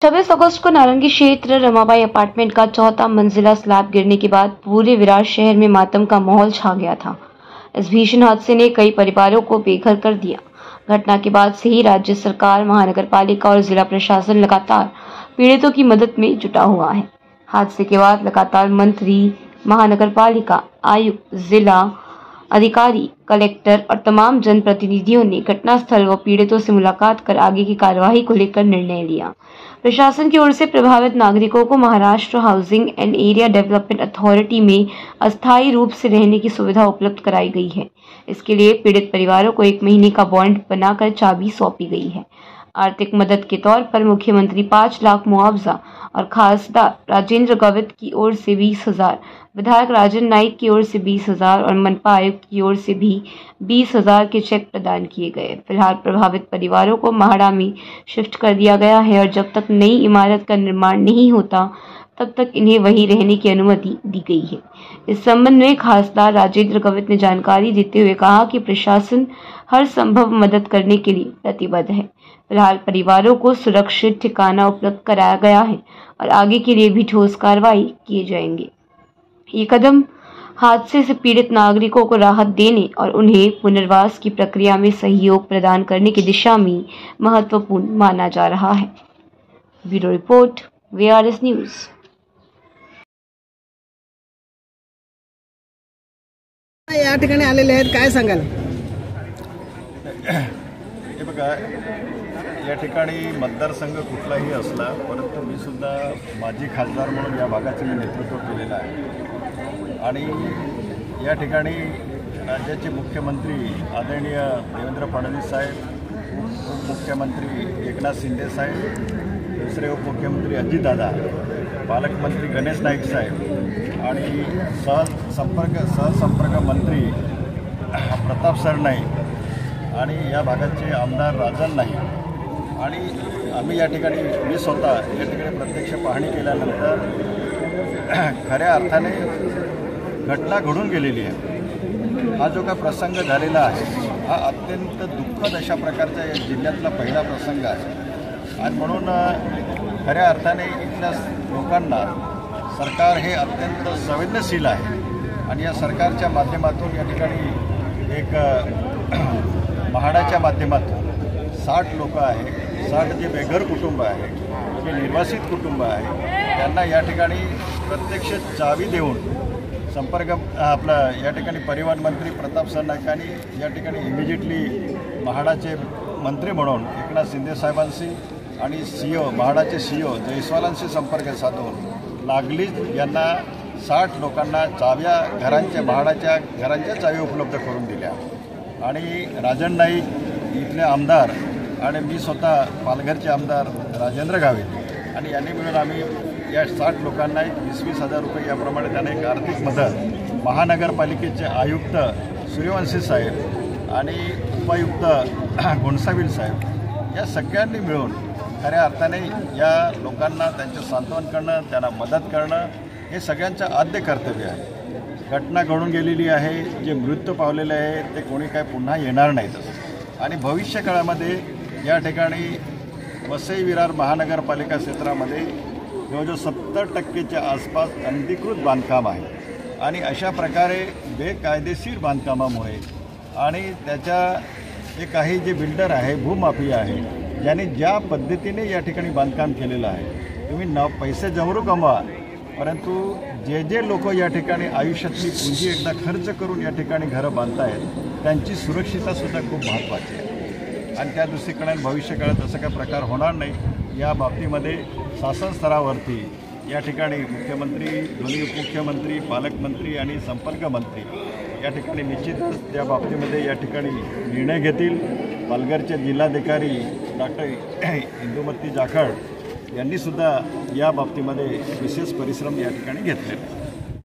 26 अगस्त को नारंगी क्षेत्र रमाबाई अपार्टमेंट का चौथा मंजिला स्लैब गिरने के बाद पूरे विरार शहर में मातम का माहौल छा गया था। इस भीषण हादसे ने कई परिवारों को बेघर कर दिया। घटना के बाद से ही राज्य सरकार, महानगर पालिका और जिला प्रशासन लगातार पीड़ितों की मदद में जुटा हुआ है। हादसे के बाद लगातार मंत्री, महानगर पालिका आयुक्त, जिला अधिकारी, कलेक्टर और तमाम जनप्रतिनिधियों ने घटनास्थल व पीड़ितों से मुलाकात कर आगे की कार्यवाही को लेकर निर्णय लिया। प्रशासन की ओर से प्रभावित नागरिकों को Maharashtra housing end area development authority में अस्थायी रूप से रहने की सुविधा उपलब्ध कराई गई है। इसके लिए पीड़ित परिवारों को 1 महीने का बॉन्ड बनाकर चाबी सौंपी गई है। आर्थिक मदद के तौर पर मुख्यमंत्री 5 लाख मुआवजा और खासदार राजेंद्र गावित की ओर से 20,000, विधायक राजन नाइक की ओर से 20,000 और मनपा आयुक्त की ओर से भी 20,000 के चेक प्रदान किए गए। फिलहाल प्रभावित परिवारों को महाड़ा में शिफ्ट कर दिया गया है और जब तक नई इमारत का निर्माण नहीं होता तब तक इन्हें वहीं रहने की अनुमति दी गई है। इस संबंध में खासदार राजेंद्र गावित ने जानकारी देते हुए कहा कि प्रशासन हर संभव मदद करने के लिए प्रतिबद्ध है। फिलहाल परिवारों को सुरक्षित ठिकाना उपलब्ध कराया गया है और आगे के लिए भी ठोस कार्रवाई किए जाएंगे। ये कदम हादसे से पीड़ित नागरिकों को राहत देने और उन्हें पुनर्वास की प्रक्रिया में सहयोग प्रदान करने की दिशा में महत्वपूर्ण माना जा रहा है। Bureau report, VRS news. या ठिकाणी आलेले आहेत, काय सांगाल? हे बघा, या ठिकाणी मतदारसंघ कुठलाही असला परंतु मी सुद्धा माजी खासदार म्हणून या भागाचे मी नेतृत्व केलेलं आहे आणि या ठिकाणी राज्याचे मुख्यमंत्री आदरणीय देवेंद्र फडणवीस साहेब, उपमुख्यमंत्री एकनाथ शिंदे साहेब, दुसरे उपमुख्यमंत्री अजितदादा, पालकमंत्री गणेश नाईक साहेब आणि सहसंपर्क मंत्री प्रताप सर नाईक आणि या भागाचे आमदार राजन नाईक आणि आम्ही या ठिकाणी, मी स्वतः या ठिकाणी प्रत्यक्ष पाहणी केल्यानंतर खऱ्या अर्थाने घटना घडून गेलेली आहे। हा जो काय प्रसंग झालेला आहे हा अत्यंत दुःखद अशा प्रकारचा या जिल्ह्यातला पहिला प्रसंग आहे आणि म्हणून खऱ्या अर्थाने इथल्या लोकांना सरकार हे अत्यंत संवेदनशील आहे आणि या सरकारच्या माध्यमातून या ठिकाणी एक म्हाडाच्या माध्यमातून 60 लोक आहे, 60 जे बेघर कुटुंब आहे, जे निर्वासित कुटुंब आहे, त्यांना या ठिकाणी प्रत्यक्ष चावी देऊन संपर्क या ठिकाणी परिवहन मंत्री प्रताप सर नाईकांनी या ठिकाणी इमिजिएटली म्हाडाचे मंत्री म्हणून एकनाथ शिंदे साहेबांशी आणि CEO म्हाडाचे CEO जयस्वालांशी संपर्क साधून लागलीच यांना 60 लोकांना चाव्या म्हाडाच्या घरांच्या चावी उपलब्ध करून दिल्या आणि राजन नाईक इथले आमदार आणि मी स्वतः पालघरचे आमदार राजेंद्र गावित आणि यांनी मिळून आम्ही या 60 लोकांना 20,000 रुपये याप्रमाणे त्यांना एक आर्थिक मदत, महानगरपालिकेचे आयुक्त सूर्यवंशी साहेब आणि उपायुक्त गोंडसाविल साहेब या सगळ्यांनी मिळून खऱ्या अर्थाने या लोकांना त्यांचे सांत्वन करणं, त्यांना मदत करणं हे सगळ्यांचं आद्य कर्तव्य आहे। घटना घडून गेलेली आहे, जे मृत्यू पावलेले आहे ते कोणी काय पुन्हा येणार नाहीत आणि भविष्यकाळामध्ये या ठिकाणी वसई विरार महानगरपालिका क्षेत्रामध्ये जवळजवळ 70% आसपास अनधिकृत बांधकाम आहे आणि अशा प्रकारे बेकायदेशीर बांधकामामुळे आणि त्याच्या जे काही जे बिल्डर आहे, भूमाफिया आहे, ज्यांनी ज्या पद्धतीने या ठिकाणी बांधकाम केलेलं आहे, तुम्ही पैसे जमरू कमवा परंतु जे लोक या ठिकाणी आयुष्यातली पुंजी एकदा खर्च करून या ठिकाणी घरं बांधतायत त्यांची सुरक्षिततासुद्धा खूप महत्त्वाची आहे आणि त्या दृष्टीकडे भविष्यकाळात असं काही प्रकार होणार नाही या बाबतीमध्ये शासन स्तरावरती या ठिकाणी मुख्यमंत्री, दोन्ही उपमुख्यमंत्री, पालकमंत्री आणि संपर्क मंत्री या ठिकाणी निश्चितच त्या बाबतीमध्ये या ठिकाणी निर्णय घेतील। पालघरचे जिल्हाधिकारी डॉक्टर इंदुमती जाखड यांनीसुद्धा या बाबतीमध्ये विशेष परिश्रम या ठिकाणी घेतले।